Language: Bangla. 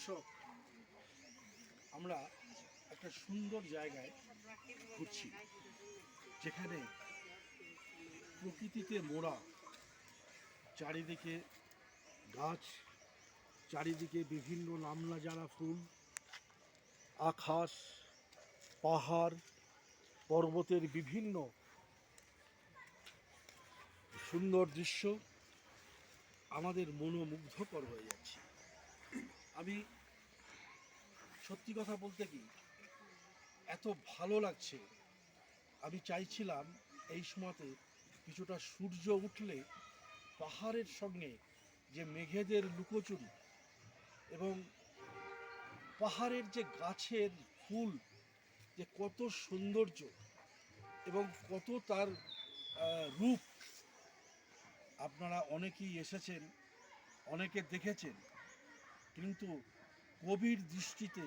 দর্শক, আমরা একটা সুন্দর জায়গায় ঘুরছি, যেখানে প্রকৃতিতে মোড়া, চারিদিকে গাছ, চারিদিকে বিভিন্ন নামনাজারা ফুল, আকাশ, পাহাড়, পর্বতের বিভিন্ন সুন্দর দৃশ্য আমাদের মনোমুগ্ধকর হয়ে যাচ্ছে। আমি সত্যি কথা বলতে কি, এত ভালো লাগছে, আমি চাইছিলাম এই সময়তে কিছুটা সূর্য উঠলে পাহাড়ের সঙ্গে যে মেঘেদের লুকোচুরি এবং পাহাড়ের যে গাছের ফুল, যে কত সৌন্দর্য এবং কত তার রূপ, আপনারা অনেকেই এসেছেন, অনেকে দেখেছেন, কিন্তু গভীর দৃষ্টিতে